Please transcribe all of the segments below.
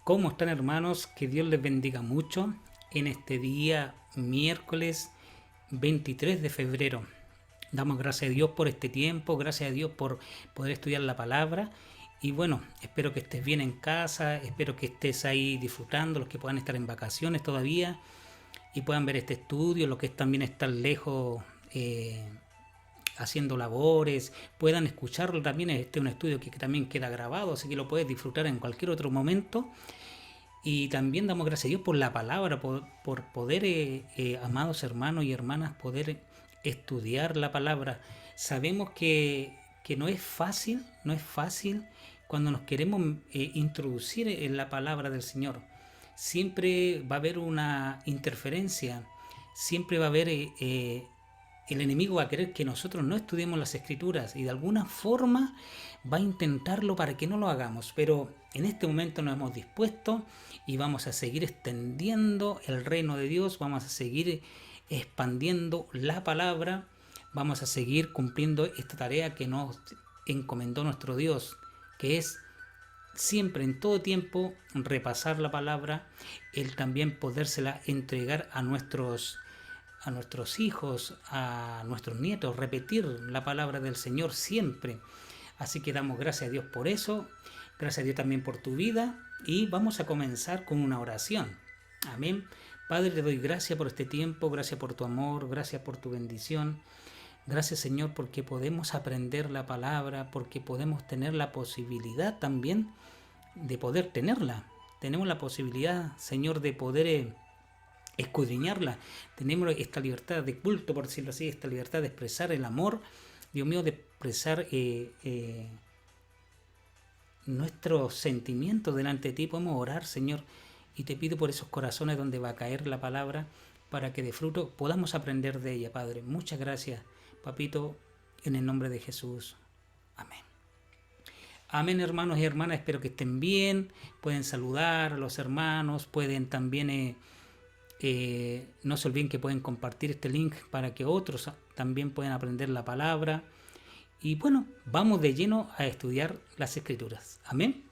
¿Cómo están, hermanos? Que Dios les bendiga mucho en este día miércoles 23 de febrero. Damos gracias a Dios por este tiempo, gracias a Dios por poder estudiar la palabra. Y bueno, espero que estés bien en casa, espero que estés ahí disfrutando, los que puedan estar en vacaciones todavía y puedan ver este estudio, los que también están lejos haciendo labores, puedan escucharlo también. Este es un estudio que también queda grabado, así que lo puedes disfrutar en cualquier otro momento. Y también damos gracias a Dios por la palabra, por poder, amados hermanos y hermanas, poder estudiar la palabra. Sabemos que no es fácil, no es fácil cuando nos queremos introducir en la palabra del Señor. Siempre va a haber una interferencia, siempre va a haber, el enemigo va a querer que nosotros no estudiemos las escrituras y de alguna forma va a intentarlo para que no lo hagamos. Pero en este momento nos hemos dispuesto y vamos a seguir extendiendo el reino de Dios, vamos a seguir expandiendo la palabra, vamos a seguir cumpliendo esta tarea que nos encomendó nuestro Dios, que es siempre, en todo tiempo, repasar la palabra, el también podérsela entregar a nuestros hijos, a nuestros nietos, repetir la palabra del Señor siempre. Así que damos gracias a Dios por eso, gracias a Dios también por tu vida y vamos a comenzar con una oración. Amén. Padre, te doy gracias por este tiempo, gracias por tu amor, gracias por tu bendición. Gracias, Señor, porque podemos aprender la palabra, porque podemos tener la posibilidad también de poder tenerla. Tenemos la posibilidad, Señor, de poder escudriñarla. Tenemos esta libertad de culto, por decirlo así, esta libertad de expresar el amor, Dios mío, de expresar nuestros sentimientos delante de ti. Podemos orar, Señor, y te pido por esos corazones donde va a caer la palabra, para que de fruto podamos aprender de ella, Padre. Muchas gracias, Papito, en el nombre de Jesús. Amén. Amén, hermanos y hermanas, espero que estén bien, pueden saludar a los hermanos, pueden también, no se olviden que pueden compartir este link para que otros también puedan aprender la palabra. Y bueno, vamos de lleno a estudiar las escrituras. Amén.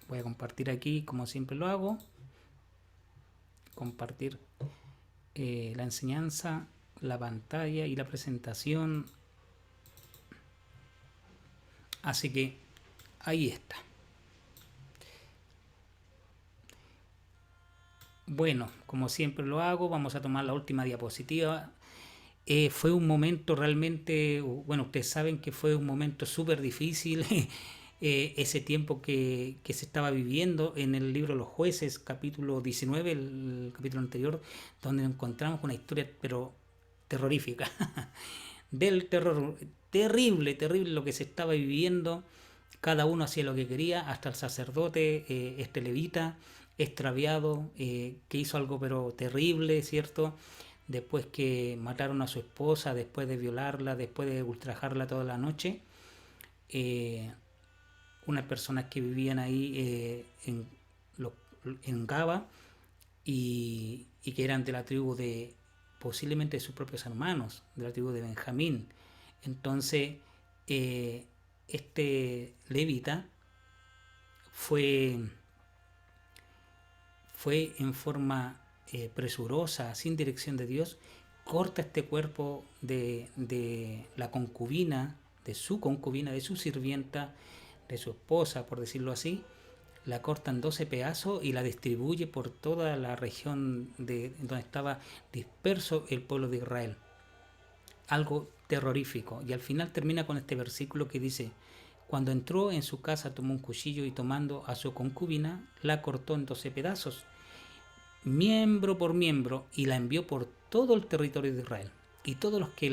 Voy a compartir aquí, como siempre lo hago, compartir la enseñanza, la pantalla y la presentación. Así que ahí está. Bueno, como siempre lo hago, vamos a tomar la última diapositiva. Fue un momento realmente, bueno, ustedes saben que fue un momento súper difícil, ese tiempo que se estaba viviendo en el libro de los jueces, capítulo 19, el capítulo anterior, donde encontramos una historia pero terrorífica, del terror, terrible, terrible lo que se estaba viviendo. Cada uno hacía lo que quería, hasta el sacerdote, este levita, extraviado, que hizo algo pero terrible, ¿cierto? Después que mataron a su esposa, después de violarla, después de ultrajarla toda la noche, eh, unas personas que vivían ahí en Gaba y que eran de la tribu de, posiblemente de sus propios hermanos, de la tribu de Benjamín. Entonces, este levita fue, fue en forma presurosa, sin dirección de Dios, corta este cuerpo de la concubina, de su sirvienta, de su esposa, por decirlo así, la corta en 12 pedazos y la distribuye por toda la región donde estaba disperso el pueblo de Israel. Algo terrorífico. Y al final termina con este versículo que dice: cuando entró en su casa tomó un cuchillo y tomando a su concubina la cortó en 12 pedazos, miembro por miembro, y la envió por todo el territorio de Israel. Y todos los que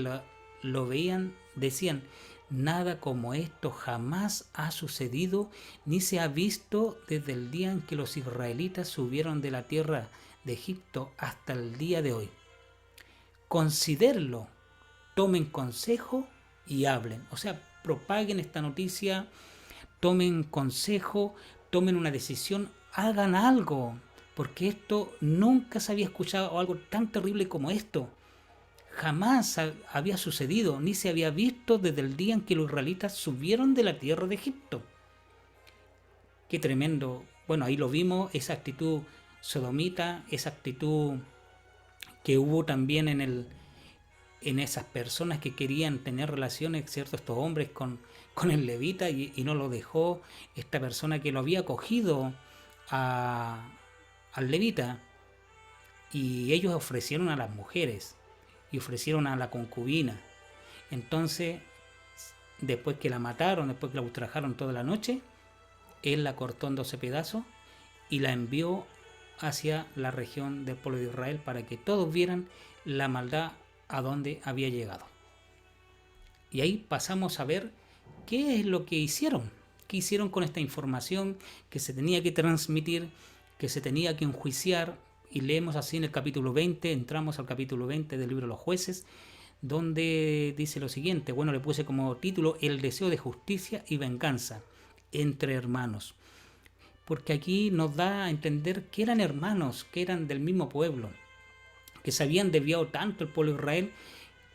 lo veían decían: nada como esto jamás ha sucedido, ni se ha visto desde el día en que los israelitas subieron de la tierra de Egipto hasta el día de hoy. Considérenlo, tomen consejo y hablen. O sea, propaguen esta noticia, tomen consejo, tomen una decisión, hagan algo, porque esto nunca se había escuchado algo tan terrible como esto. Jamás había sucedido, ni se había visto desde el día en que los israelitas subieron de la tierra de Egipto. Qué tremendo. Bueno, ahí lo vimos, esa actitud sodomita, esa actitud que hubo también en esas personas que querían tener relaciones, ¿cierto? Estos hombres con el levita y no lo dejó. Esta persona que lo había acogido a, al levita, y ellos ofrecieron a las mujeres y ofrecieron a la concubina. Entonces, después que la mataron, después que la ultrajaron toda la noche, él la cortó en 12 pedazos y la envió hacia la región del pueblo de Israel para que todos vieran la maldad a donde había llegado. Y ahí pasamos a ver qué es lo que hicieron. ¿Qué hicieron con esta información que se tenía que transmitir, que se tenía que enjuiciar? Y leemos así en el capítulo 20, entramos al capítulo 20 del libro de los jueces, donde dice lo siguiente. Bueno, le puse como título: el deseo de justicia y venganza entre hermanos. Porque aquí nos da a entender que eran hermanos, que eran del mismo pueblo, que se habían desviado tanto el pueblo de Israel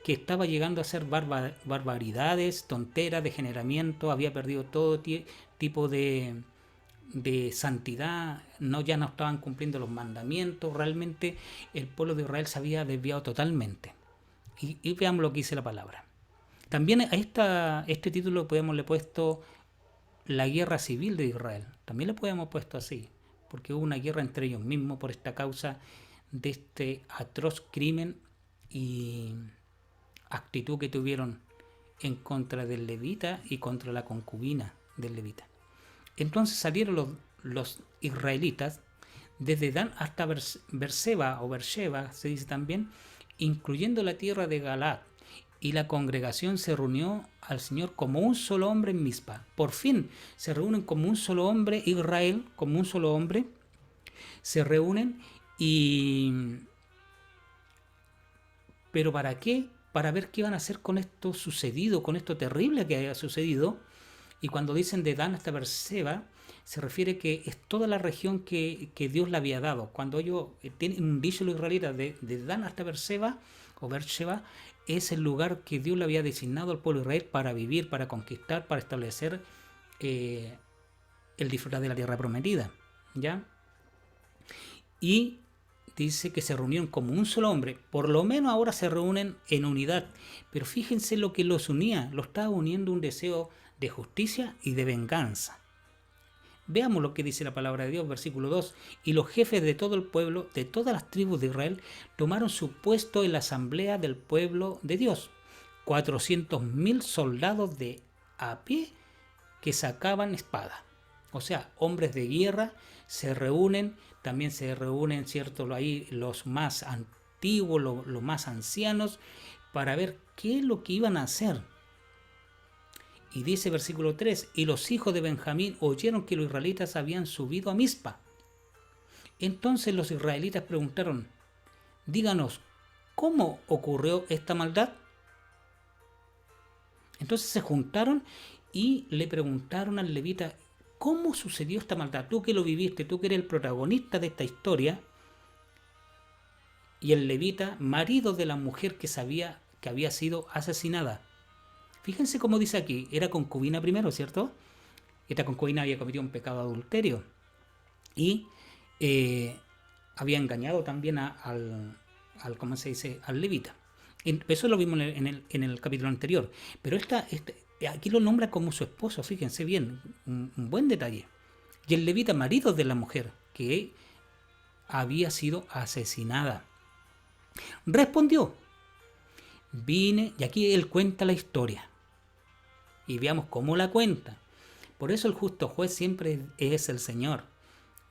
que estaba llegando a hacer barbaridades, tonteras, degeneramiento, había perdido todo tipo de santidad, ya no estaban cumpliendo los mandamientos, realmente el pueblo de Israel se había desviado totalmente. Y veamos lo que dice la palabra. También a este título podemos le puesto la guerra civil de Israel, también le podemos puesto así, porque hubo una guerra entre ellos mismos por esta causa de este atroz crimen y actitud que tuvieron en contra del levita y contra la concubina del levita. Entonces salieron los israelitas desde Dan hasta Berseba o Beersheba, se dice también, incluyendo la tierra de Galaad, y la congregación se reunió al Señor como un solo hombre en Mizpa. Por fin se reúnen como un solo hombre, Israel como un solo hombre, se reúnen y... ¿Pero para qué? Para ver qué van a hacer con esto sucedido, con esto terrible que haya sucedido. Y cuando dicen de Dan hasta Berseba, se refiere que es toda la región que Dios le había dado. Cuando ellos tienen un dicho los israelitas de Dan hasta Berseba o Beersheba, es el lugar que Dios le había designado al pueblo de Israel para vivir, para conquistar, para establecer el disfrutar de la tierra prometida. ¿Ya? Y dice que se reunieron como un solo hombre. Por lo menos ahora se reúnen en unidad. Pero fíjense lo que los unía. Lo estaba uniendo un deseo de justicia y de venganza. Veamos lo que dice la palabra de Dios, versículo 2. Y los jefes de todo el pueblo, de todas las tribus de Israel, tomaron su puesto en la asamblea del pueblo de Dios. 400.000 soldados de a pie que sacaban espada. O sea, hombres de guerra se reúnen, también se reúnen, ¿cierto? Ahí los más antiguos, los más ancianos, para ver qué es lo que iban a hacer. Y dice versículo 3, y los hijos de Benjamín oyeron que los israelitas habían subido a Mizpa. Entonces los israelitas preguntaron, díganos, ¿cómo ocurrió esta maldad? Entonces se juntaron y le preguntaron al levita, ¿cómo sucedió esta maldad? Tú que lo viviste, tú que eres el protagonista de esta historia. Y el levita, marido de la mujer que sabía que había sido asesinada. Fíjense cómo dice aquí, era concubina primero, ¿cierto? Esta concubina había cometido un pecado de adulterio y había engañado también ¿cómo se dice? Al levita. Eso lo vimos en el capítulo anterior. Pero aquí lo nombra como su esposo, fíjense bien, un buen detalle. Y el levita, marido de la mujer que había sido asesinada, respondió, vine, y aquí él cuenta la historia. Y veamos cómo la cuenta. Por eso el justo juez siempre es el Señor.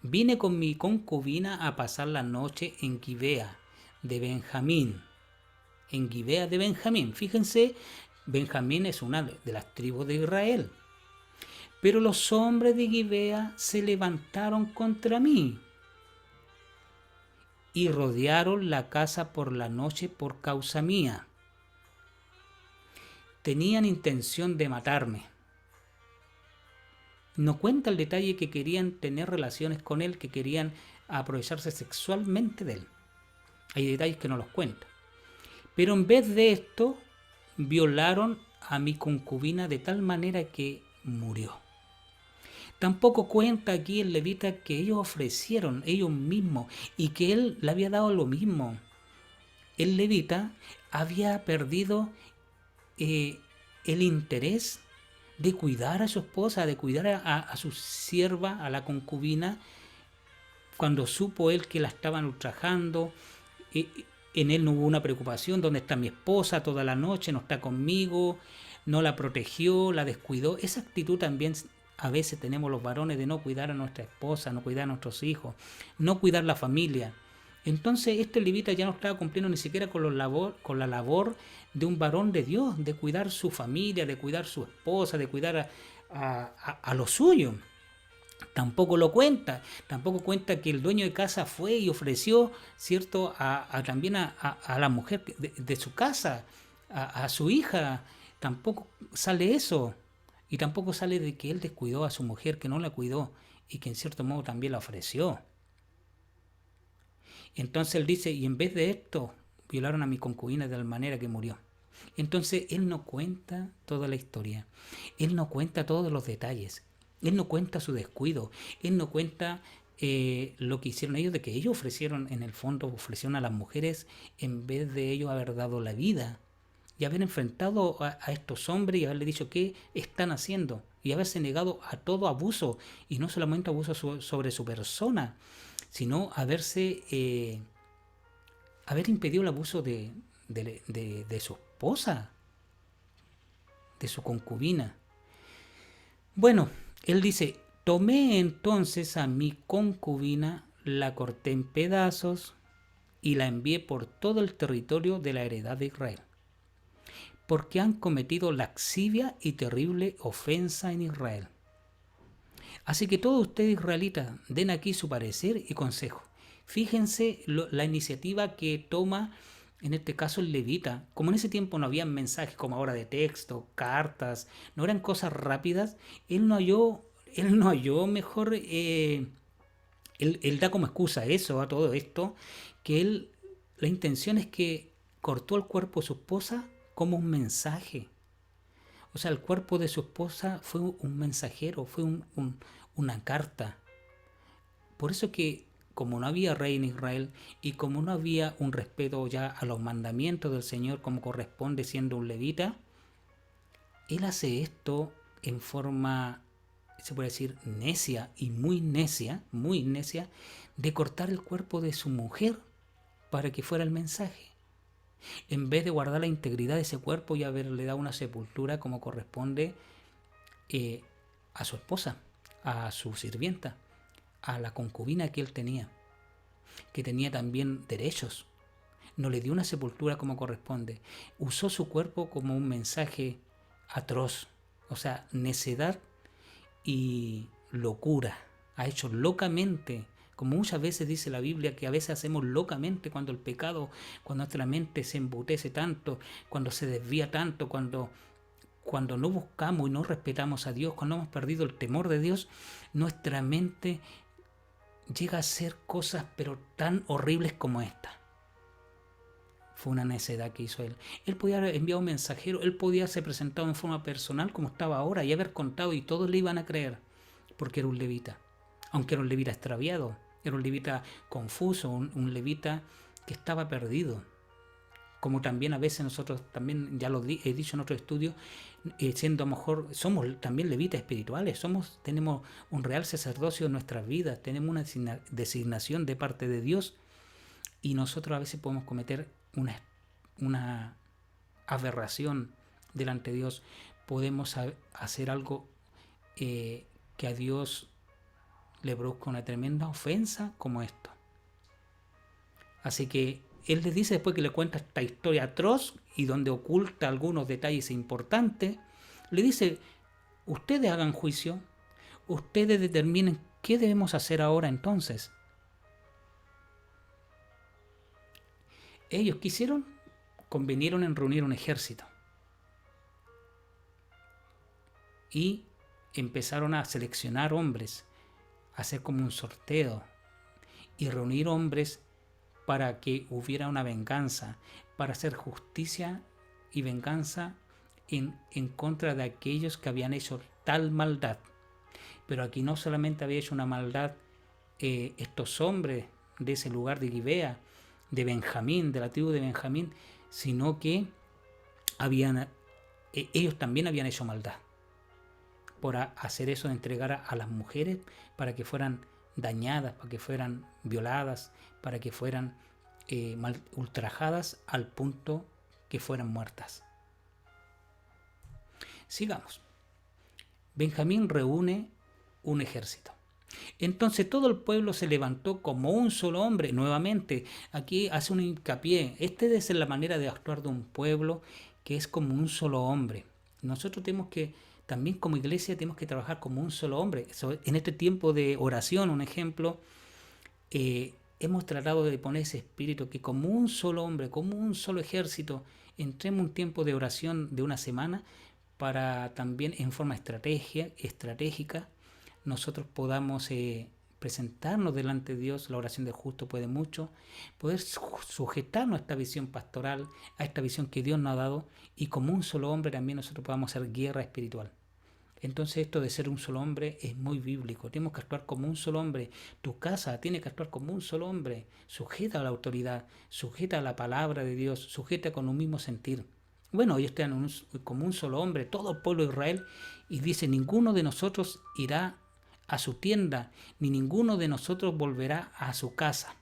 Vine con mi concubina a pasar la noche en Gibea de Benjamín. En Gibea de Benjamín. Fíjense, Benjamín es una de las tribus de Israel. Pero los hombres de Gibea se levantaron contra mí y rodearon la casa por la noche por causa mía. Tenían intención de matarme. No cuenta el detalle que querían tener relaciones con él, que querían aprovecharse sexualmente de él. Hay detalles que no los cuenta. Pero en vez de esto, violaron a mi concubina de tal manera que murió. Tampoco cuenta aquí el levita que ellos ofrecieron ellos mismos y que él le había dado lo mismo. El levita había perdido eh, el interés de cuidar a su esposa, de cuidar a su sierva, a la concubina, cuando supo él que la estaban ultrajando. eh, en él no hubo una preocupación: ¿dónde está mi esposa? Toda la noche no está conmigo, no la protegió, la descuidó. Esa actitud también a veces tenemos los varones, de no cuidar a nuestra esposa, no cuidar a nuestros hijos, no cuidar la familia. Entonces este levita ya no estaba cumpliendo ni siquiera con la labor de un varón de Dios, de cuidar su familia, de cuidar su esposa, de cuidar a lo suyo. Tampoco cuenta que el dueño de casa fue y ofreció, ¿cierto?, también a la mujer de su casa, a su hija. Tampoco sale eso. Y tampoco sale de que él descuidó a su mujer, que no la cuidó y que en cierto modo también la ofreció. Entonces él dice: y en vez de esto, violaron a mi concubina de la manera que murió. Entonces él no cuenta toda la historia, él no cuenta todos los detalles, él no cuenta su descuido, él no cuenta lo que hicieron ellos, de que ellos ofrecieron, en el fondo, ofrecieron a las mujeres en vez de ellos haber dado la vida y haber enfrentado a estos hombres y haberle dicho qué están haciendo y haberse negado a todo abuso, y no solamente abuso sobre su persona, sino haber impedido el abuso de su esposa, de su concubina. Bueno, él dice: tomé entonces a mi concubina, la corté en pedazos y la envié por todo el territorio de la heredad de Israel, porque han cometido laxivia y terrible ofensa en Israel. Así que todos ustedes, israelitas, den aquí su parecer y consejo. Fíjense la iniciativa que toma, en este caso, el levita. Como en ese tiempo no había mensajes como ahora de texto, cartas, no eran cosas rápidas, él no halló mejor, él da como excusa eso, a todo esto, que la intención es que cortó el cuerpo de su esposa como un mensaje. O sea, el cuerpo de su esposa fue un mensajero, fue una carta. Por eso que, como no había rey en Israel y como no había un respeto ya a los mandamientos del Señor como corresponde siendo un levita, él hace esto en forma, se puede decir, necia y muy necia, de cortar el cuerpo de su mujer para que fuera el mensaje, en vez de guardar la integridad de ese cuerpo y haberle dado una sepultura como corresponde a su esposa, a su sirvienta, a la concubina que él tenía, que tenía también derechos. No le dio una sepultura como corresponde. Usó su cuerpo como un mensaje atroz, o sea, necedad y locura. Ha hecho locamente, como muchas veces dice la Biblia, que a veces hacemos locamente cuando el pecado, cuando nuestra mente se embutece tanto, cuando se desvía tanto, cuando no buscamos y no respetamos a Dios, cuando hemos perdido el temor de Dios, nuestra mente llega a hacer cosas pero tan horribles como esta. Fue una necedad que hizo él. Él podía haber enviado un mensajero, él podía haberse presentado en forma personal como estaba ahora y haber contado, y todos le iban a creer, porque era un levita. Aunque era un levita extraviado, era un levita confuso, un levita que estaba perdido. Como también a veces nosotros, también ya lo he dicho en otro estudio, siendo a lo mejor, somos también levitas espirituales, tenemos un real sacerdocio en nuestras vidas, tenemos una designación de parte de Dios, y nosotros a veces podemos cometer una aberración delante de Dios, podemos hacer algo que a Dios le produzca una tremenda ofensa como esto. Así que él les dice, después que le cuenta esta historia atroz y donde oculta algunos detalles importantes, le dice: ustedes hagan juicio, ustedes determinen qué debemos hacer ahora entonces. Ellos convinieron en reunir un ejército y empezaron a seleccionar hombres, a hacer como un sorteo y reunir hombres para que hubiera una venganza, para hacer justicia y venganza en contra de aquellos que habían hecho tal maldad. Pero aquí no solamente había hecho una maldad estos hombres de ese lugar de Gibea, de Benjamín, de la tribu de Benjamín, sino que ellos también habían hecho maldad por hacer eso de entregar a las mujeres para que fueran dañadas, para que fueran violadas, para que fueran ultrajadas al punto que fueran muertas. Sigamos. Benjamín reúne un ejército. Entonces todo el pueblo se levantó como un solo hombre. Nuevamente, aquí hace un hincapié. Esta debe ser la manera de actuar de un pueblo que es como un solo hombre. Nosotros tenemos que, también como iglesia, tenemos que trabajar como un solo hombre. En este tiempo de oración, un ejemplo, hemos tratado de poner ese espíritu que como un solo hombre, como un solo ejército, entremos un tiempo de oración de una semana para también en forma estratégica nosotros podamos presentarnos delante de Dios. La oración del justo puede mucho, poder sujetarnos a esta visión pastoral, a esta visión que Dios nos ha dado, y como un solo hombre también nosotros podamos hacer guerra espiritual. Entonces esto de ser un solo hombre es muy bíblico. Tenemos que actuar como un solo hombre. Tu casa tiene que actuar como un solo hombre, sujeta a la autoridad, sujeta a la palabra de Dios, sujeta con un mismo sentir. Bueno, ellos están como un solo hombre, todo el pueblo de Israel, y dice, ninguno de nosotros irá a su tienda, ni ninguno de nosotros volverá a su casa.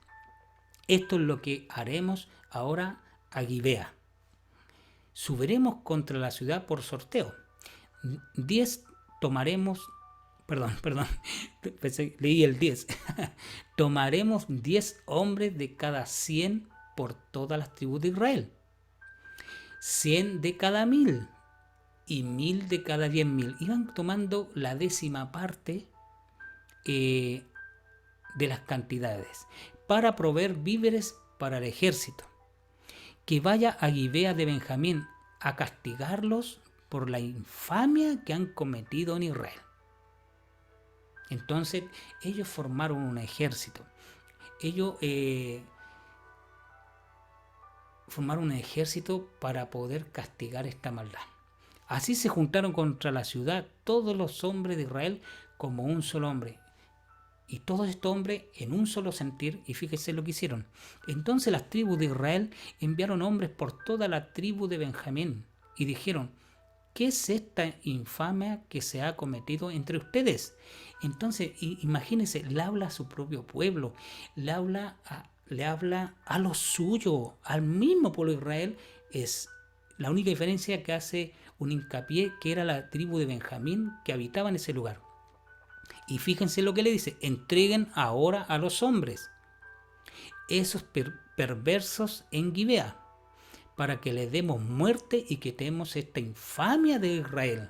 Esto es lo que haremos ahora a Gibea. Subiremos contra la ciudad por sorteo. 10 tomaremos, perdón, leí el 10. Tomaremos 10 hombres de cada 100 por todas las tribus de Israel. 100 de cada 1000 y 1000 de cada 10.000. Iban tomando la décima parte de las cantidades para proveer víveres para el ejército. Que vaya a Gibea de Benjamín a castigarlos por la infamia que han cometido en Israel. Entonces ellos formaron un ejército. Ellos formaron un ejército para poder castigar esta maldad. Así se juntaron contra la ciudad todos los hombres de Israel como un solo hombre. Y todos estos hombres en un solo sentir, y fíjese lo que hicieron. Entonces las tribus de Israel enviaron hombres por toda la tribu de Benjamín y dijeron, ¿qué es esta infamia que se ha cometido entre ustedes? Entonces, imagínense, le habla a su propio pueblo, le habla a lo suyo, al mismo pueblo de Israel. Es la única diferencia que hace un hincapié, que era la tribu de Benjamín que habitaba en ese lugar. Y fíjense lo que le dice, entreguen ahora a los hombres, esos perversos en Gibea, para que les demos muerte y quitemos esta infamia de Israel.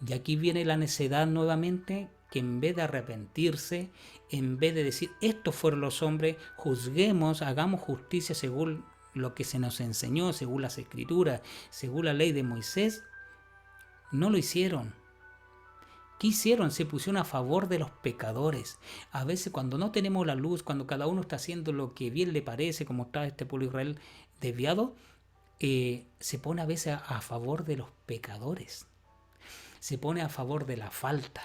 Y aquí viene la necedad nuevamente, que en vez de arrepentirse, en vez de decir, estos fueron los hombres, juzguemos, hagamos justicia según lo que se nos enseñó, según las escrituras, según la ley de Moisés, no lo hicieron. ¿Qué hicieron? Se pusieron a favor de los pecadores. A veces cuando no tenemos la luz, cuando cada uno está haciendo lo que bien le parece, como está este pueblo de Israel desviado, se pone a veces a favor de los pecadores. Se pone a favor de la falta.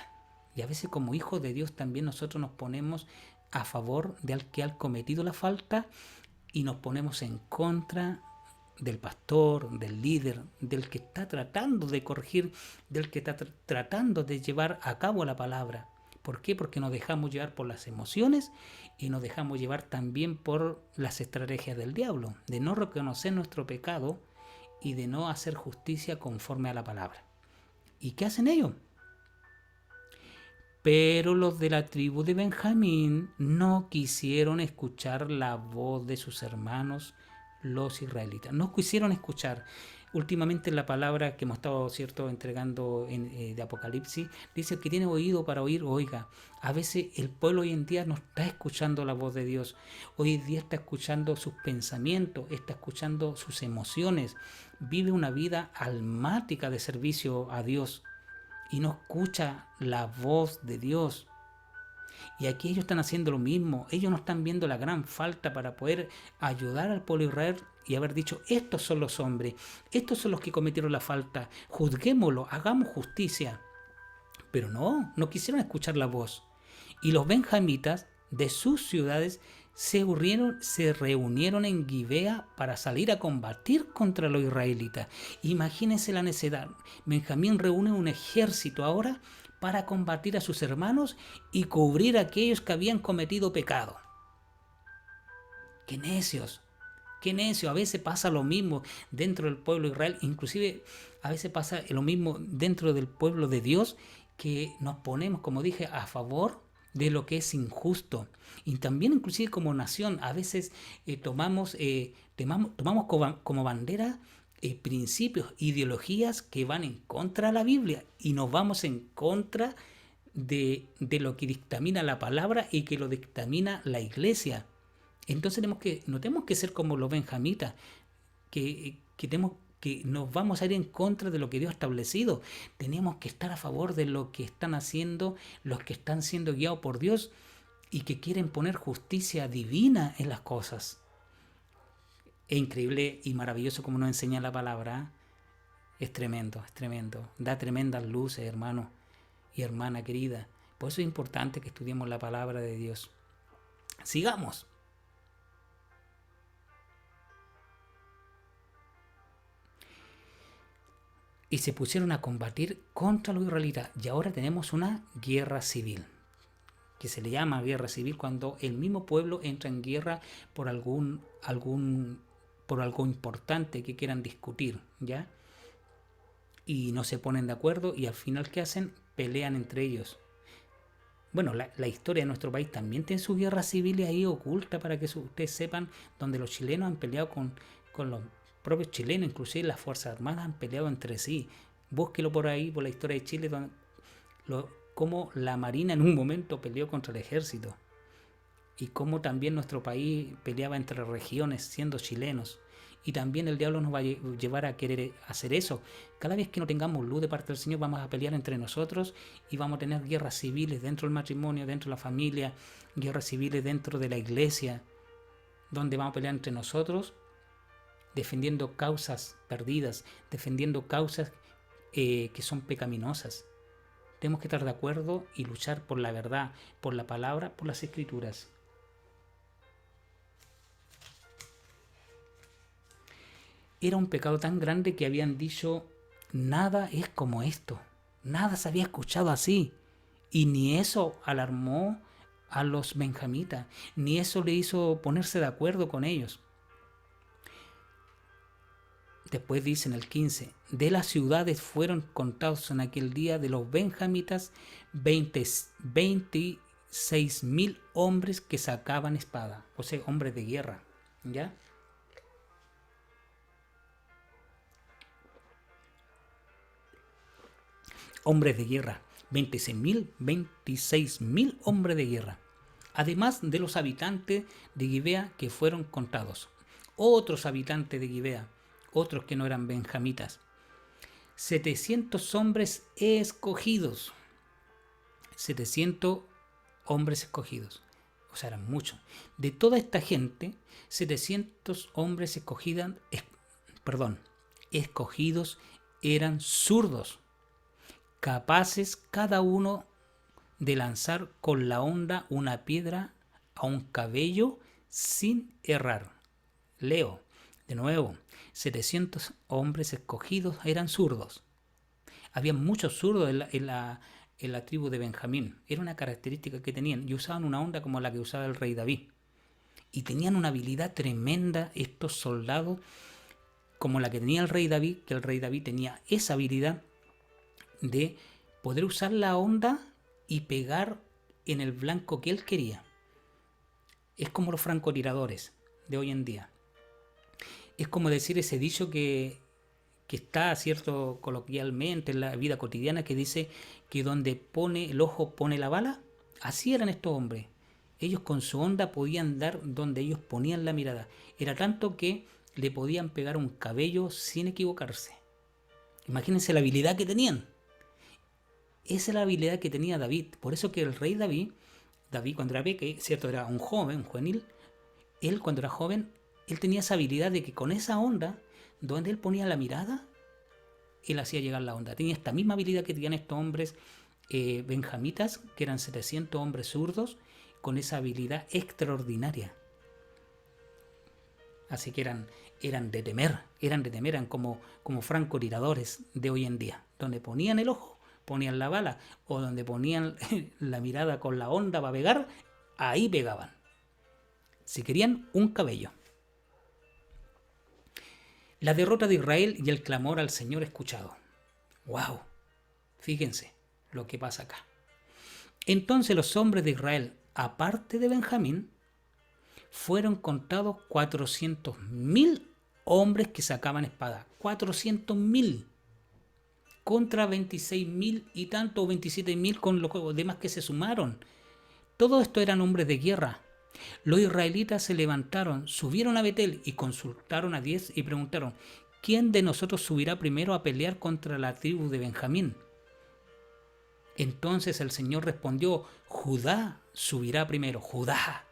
Y a veces como hijos de Dios también nosotros nos ponemos a favor del que ha cometido la falta y nos ponemos en contra del pastor, del líder, del que está tratando de corregir, del que está tratando de llevar a cabo la palabra. ¿Por qué? Porque nos dejamos llevar por las emociones y nos dejamos llevar también por las estrategias del diablo, de no reconocer nuestro pecado y de no hacer justicia conforme a la palabra. ¿Y qué hacen ellos? Pero los de la tribu de Benjamín no quisieron escuchar la voz de sus hermanos, los israelitas. No quisieron escuchar. Últimamente la palabra que hemos estado entregando de Apocalipsis dice que tiene oído para oír, oiga. A veces el pueblo hoy en día no está escuchando la voz de Dios. Hoy en día está escuchando sus pensamientos, está escuchando sus emociones. Vive una vida almática de servicio a Dios y no escucha la voz de Dios. Y aquí ellos están haciendo lo mismo. Ellos no están viendo la gran falta para poder ayudar al pueblo de Israel y haber dicho, estos son los hombres, estos son los que cometieron la falta, juzguémoslo, hagamos justicia. Pero no quisieron escuchar la voz. Y los benjamitas de sus ciudades se reunieron en Gibea para salir a combatir contra los israelitas. Imagínense la necesidad. Benjamín reúne un ejército ahora para combatir a sus hermanos y cubrir a aquellos que habían cometido pecado. ¡Qué necios! ¡Qué necio! A veces pasa lo mismo dentro del pueblo de Israel, inclusive a veces pasa lo mismo dentro del pueblo de Dios, que nos ponemos, como dije, a favor de lo que es injusto. Y también inclusive como nación, a veces tomamos como bandera principios, ideologías que van en contra de la Biblia y nos vamos en contra de lo que dictamina la palabra y que lo dictamina la iglesia. Entonces no tenemos que ser como los benjamitas, que nos vamos a ir en contra de lo que Dios ha establecido. Tenemos que estar a favor de lo que están haciendo los que están siendo guiados por Dios y que quieren poner justicia divina en las cosas. Es increíble y maravilloso como nos enseña la palabra. Es tremendo, es tremendo. Da tremendas luces, hermano y hermana querida. Por eso es importante que estudiemos la palabra de Dios. Sigamos. Y se pusieron a combatir contra los israelitas. Y ahora tenemos una guerra civil, que se le llama guerra civil cuando el mismo pueblo entra en guerra por algo importante que quieran discutir, ¿ya? Y no se ponen de acuerdo y al final, ¿qué hacen? Pelean entre ellos. Bueno, la historia de nuestro país también tiene su guerra civil ahí oculta, para que ustedes sepan, donde los chilenos han peleado con los propios chilenos, inclusive las Fuerzas Armadas han peleado entre sí. Búsquelo por ahí, por la historia de Chile, cómo la Marina en un momento peleó contra el ejército y cómo también nuestro país peleaba entre regiones siendo chilenos. Y también el diablo nos va a llevar a querer hacer eso. Cada vez que no tengamos luz de parte del Señor, vamos a pelear entre nosotros y vamos a tener guerras civiles dentro del matrimonio, dentro de la familia, guerras civiles dentro de la iglesia, donde vamos a pelear entre nosotros, defendiendo causas perdidas, defendiendo causas que son pecaminosas. Tenemos que estar de acuerdo y luchar por la verdad, por la palabra, por las escrituras. Era un pecado tan grande que habían dicho, nada es como esto, nada se había escuchado así. Y ni eso alarmó a los benjamitas, ni eso le hizo ponerse de acuerdo con ellos. Después dice en el 15, de las ciudades fueron contados en aquel día de los benjamitas 26,000 hombres que sacaban espada, o sea, hombres de guerra, ¿ya? Hombres de guerra, 26,000 hombres de guerra, además de los habitantes de Gibea que fueron contados. Otros habitantes de Gibea, otros que no eran benjamitas, 700 hombres escogidos. 700 hombres escogidos, o sea, eran muchos. De toda esta gente, 700 hombres escogidos eran zurdos, capaces cada uno de lanzar con la honda una piedra a un cabello sin errar. Leo de nuevo, 700 hombres escogidos eran zurdos. Había muchos zurdos en la tribu de Benjamín. Era una característica que tenían, y usaban una honda como la que usaba el rey David. Y tenían una habilidad tremenda estos soldados, como la que tenía el rey David, que el rey David tenía esa habilidad de poder usar la honda y pegar en el blanco que él quería. Es como los francotiradores de hoy en día. Es como decir ese dicho que está, cierto, coloquialmente en la vida cotidiana, que dice que donde pone el ojo pone la bala. Así eran estos hombres. Ellos con su honda podían dar donde ellos ponían la mirada. Era tanto que le podían pegar un cabello sin equivocarse. Imagínense la habilidad que tenían. Esa es la habilidad que tenía David. Por eso que el rey David cuando era pequeño, cierto, era un juvenil, él cuando era joven, él tenía esa habilidad de que con esa onda, donde él ponía la mirada, él hacía llegar la onda. Tenía esta misma habilidad que tenían estos hombres benjamitas, que eran 700 hombres zurdos, con esa habilidad extraordinaria. Así que eran de temer, eran como francotiradores de hoy en día, donde ponían el ojo, ponían la bala, o donde ponían la mirada con la onda para pegar, ahí pegaban. Si querían un cabello. La derrota de Israel y el clamor al Señor escuchado. ¡Wow! Fíjense lo que pasa acá. Entonces los hombres de Israel, aparte de Benjamín, fueron contados 400.000 hombres que sacaban espada. 400.000 contra 26.000 y tanto, o 27.000 con los demás que se sumaron. Todo esto eran hombres de guerra. Los israelitas se levantaron, subieron a Betel y consultaron a 10 y preguntaron: ¿quién de nosotros subirá primero a pelear contra la tribu de Benjamín? Entonces el Señor respondió: Judá subirá primero. Judá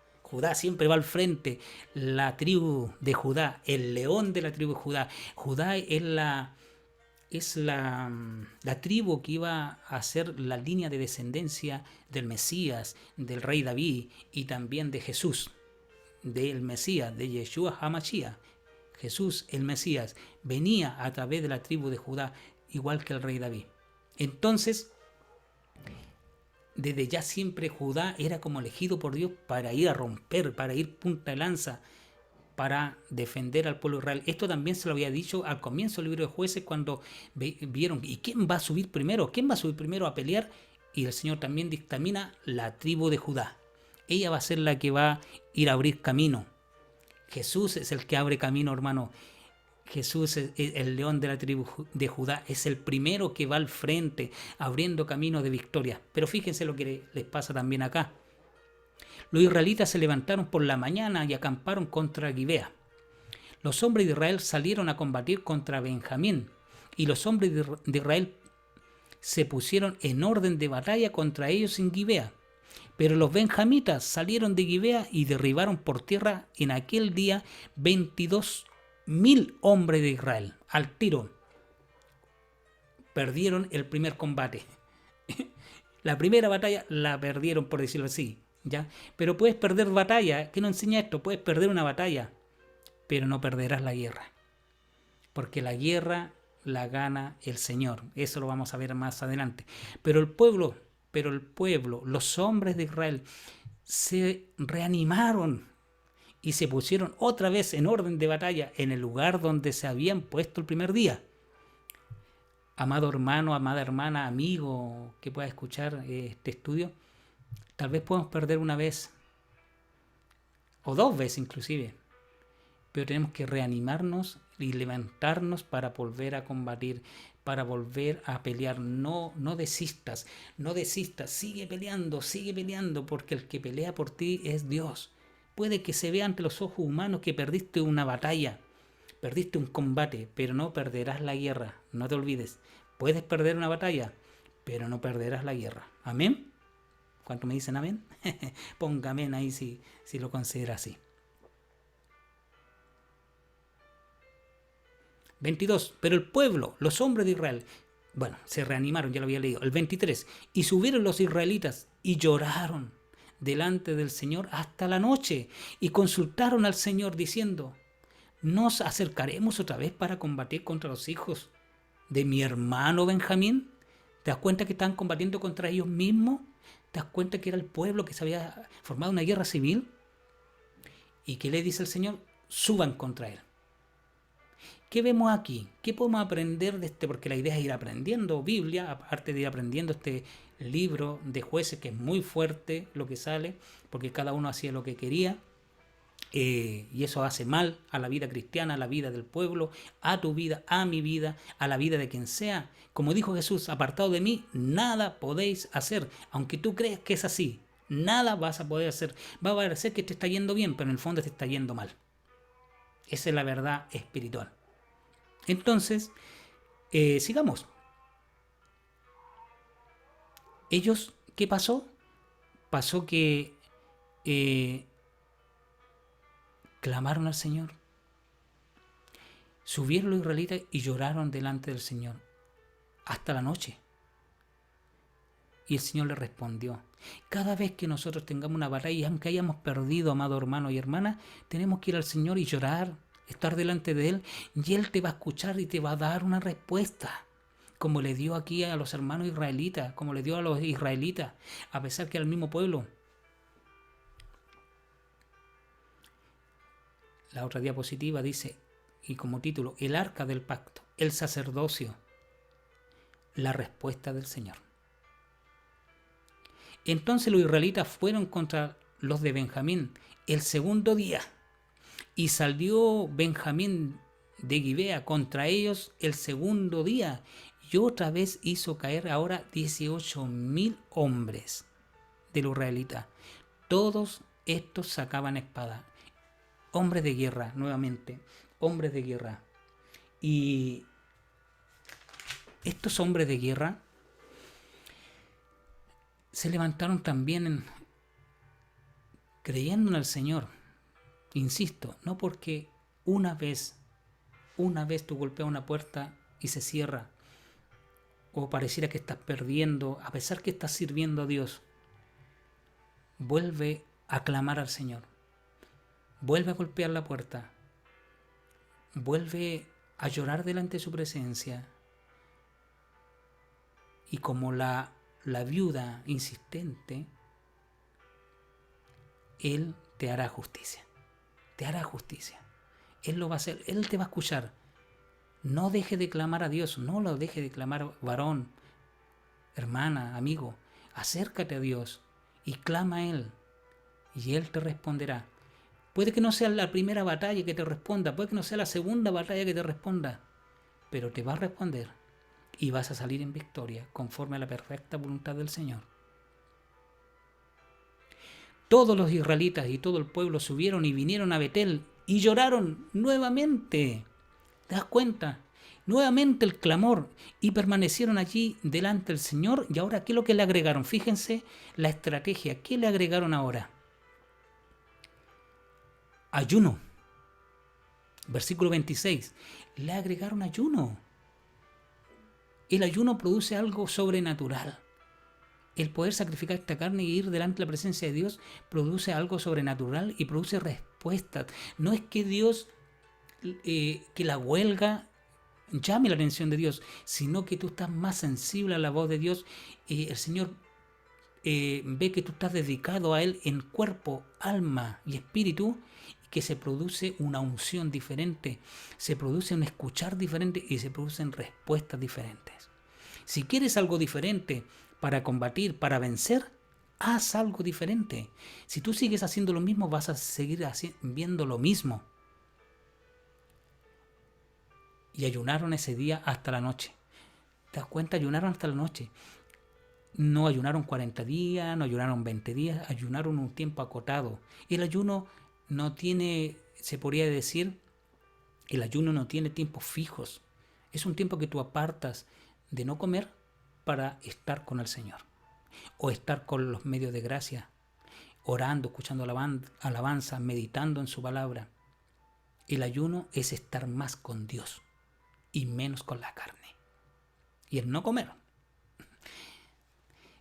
siempre va al frente. La tribu de Judá, el león de la tribu de Judá. Judá es la tribu que iba a ser la línea de descendencia del Mesías, del rey David y también de Jesús, del Mesías, de Yeshua HaMashiach. Jesús, el Mesías, venía a través de la tribu de Judá, igual que el rey David. Entonces, desde ya siempre Judá era como elegido por Dios para ir a romper, para ir punta de lanza, para defender al pueblo de Israel. Esto también se lo había dicho al comienzo del libro de Jueces, cuando vieron: ¿y quién va a subir primero? ¿Quién va a subir primero a pelear? Y el Señor también dictamina: la tribu de Judá. Ella va a ser la que va a ir a abrir camino. Jesús es el que abre camino, hermano. Jesús, el león de la tribu de Judá, es el primero que va al frente, abriendo camino de victoria. Pero fíjense lo que les pasa también acá. Los israelitas se levantaron por la mañana y acamparon contra Gibea. Los hombres de Israel salieron a combatir contra Benjamín, y los hombres de Israel se pusieron en orden de batalla contra ellos en Gibea. Pero los benjamitas salieron de Gibea y derribaron por tierra en aquel día 22.000 hombres de Israel. Al tiro. Perdieron el primer combate. La primera batalla la perdieron, por decirlo así. ¿Ya? Pero puedes perder batalla. ¿Qué nos enseña esto? Puedes perder una batalla, pero no perderás la guerra. Porque la guerra la gana el Señor. Eso lo vamos a ver más adelante. Pero el pueblo, los hombres de Israel, se reanimaron y se pusieron otra vez en orden de batalla en el lugar donde se habían puesto el primer día. Amado hermano, amada hermana, amigo que pueda escuchar este estudio, tal vez podamos perder una vez o dos veces inclusive, pero tenemos que reanimarnos y levantarnos para volver a combatir, para volver a pelear. No desistas, sigue peleando, porque el que pelea por ti es Dios. Puede que se vea ante los ojos humanos que perdiste una batalla, perdiste un combate, pero no perderás la guerra. No te olvides, puedes perder una batalla, pero no perderás la guerra. ¿Amén? ¿Cuánto me dicen amén? Ponga amén ahí si lo considera así. 22. Pero el pueblo, los hombres de Israel, se reanimaron, ya lo había leído. El 23. Y subieron los israelitas y lloraron delante del Señor hasta la noche y consultaron al Señor diciendo: ¿nos acercaremos otra vez para combatir contra los hijos de mi hermano Benjamín? ¿Te das cuenta que están combatiendo contra ellos mismos? ¿Te das cuenta que era el pueblo que se había formado una guerra civil? ¿Y qué le dice el Señor? Suban contra él. ¿Qué vemos aquí? ¿Qué podemos aprender de este? Porque la idea es ir aprendiendo Biblia, aparte de ir aprendiendo este libro de Jueces, que es muy fuerte lo que sale, porque cada uno hacía lo que quería. Y eso hace mal a la vida cristiana, a la vida del pueblo, a tu vida, a mi vida, a la vida de quien sea. Como dijo Jesús: apartado de mí, nada podéis hacer. Aunque tú creas que es así, nada vas a poder hacer. Va a parecer que te está yendo bien, pero en el fondo te está yendo mal. Esa es la verdad espiritual. Entonces, sigamos. Ellos, ¿qué pasó? Pasó que clamaron al Señor. Subieron los israelitas y lloraron delante del Señor hasta la noche. Y el Señor le respondió. Cada vez que nosotros tengamos una batalla, y aunque hayamos perdido, amado hermano y hermana, tenemos que ir al Señor y llorar, estar delante de Él, y Él te va a escuchar y te va a dar una respuesta, como le dio aquí a los hermanos israelitas, como le dio a los israelitas, a pesar que era el mismo pueblo. La otra diapositiva dice, y como título, el arca del pacto, el sacerdocio, la respuesta del Señor. Entonces los israelitas fueron contra los de Benjamín el segundo día, y salió Benjamín de Gibea contra ellos el segundo día, y otra vez hizo caer ahora 18.000 hombres de los israelitas. Todos estos sacaban espada. Hombres de guerra, nuevamente, hombres de guerra. Y estos hombres de guerra se levantaron también creyendo en el Señor. Insisto, no porque una vez tú golpeas una puerta y se cierra, o pareciera que estás perdiendo, a pesar que estás sirviendo a Dios, vuelve a clamar al Señor, vuelve a golpear la puerta, vuelve a llorar delante de su presencia, y como la viuda insistente, Él te hará justicia. Te hará justicia. Él lo va a hacer. Él te va a escuchar. No deje de clamar a Dios. No lo deje de clamar, varón, hermana, amigo. Acércate a Dios y clama a Él. Y Él te responderá. Puede que no sea la primera batalla que te responda. Puede que no sea la segunda batalla que te responda. Pero te va a responder. Y vas a salir en victoria conforme a la perfecta voluntad del Señor. Todos los israelitas y todo el pueblo subieron y vinieron a Betel y lloraron nuevamente. ¿Te das cuenta? Nuevamente el clamor, y permanecieron allí delante del Señor. Y ahora, ¿qué es lo que le agregaron? Fíjense la estrategia. ¿Qué le agregaron ahora? Ayuno. Versículo 26. Le agregaron ayuno. El ayuno produce algo sobrenatural. El poder sacrificar esta carne y ir delante de la presencia de Dios produce algo sobrenatural y produce respuestas. No es que Dios, que la huelga llame la atención de Dios, sino que tú estás más sensible a la voz de Dios. El Señor ve que tú estás dedicado a Él en cuerpo, alma y espíritu, y que se produce una unción diferente, se produce un escuchar diferente y se producen respuestas diferentes. Si quieres algo diferente para combatir, para vencer, haz algo diferente. Si tú sigues haciendo lo mismo, vas a seguir viendo lo mismo. Y ayunaron ese día hasta la noche. ¿Te das cuenta? Ayunaron hasta la noche. No ayunaron 40 días, no ayunaron 20 días, ayunaron un tiempo acotado. El ayuno no tiene, se podría decir, el ayuno no tiene tiempos fijos. Es un tiempo que tú apartas de no comer para estar con el Señor, o estar con los medios de gracia, orando, escuchando alabanza, meditando en su palabra. El ayuno es estar más con Dios y menos con la carne. Y el no comer.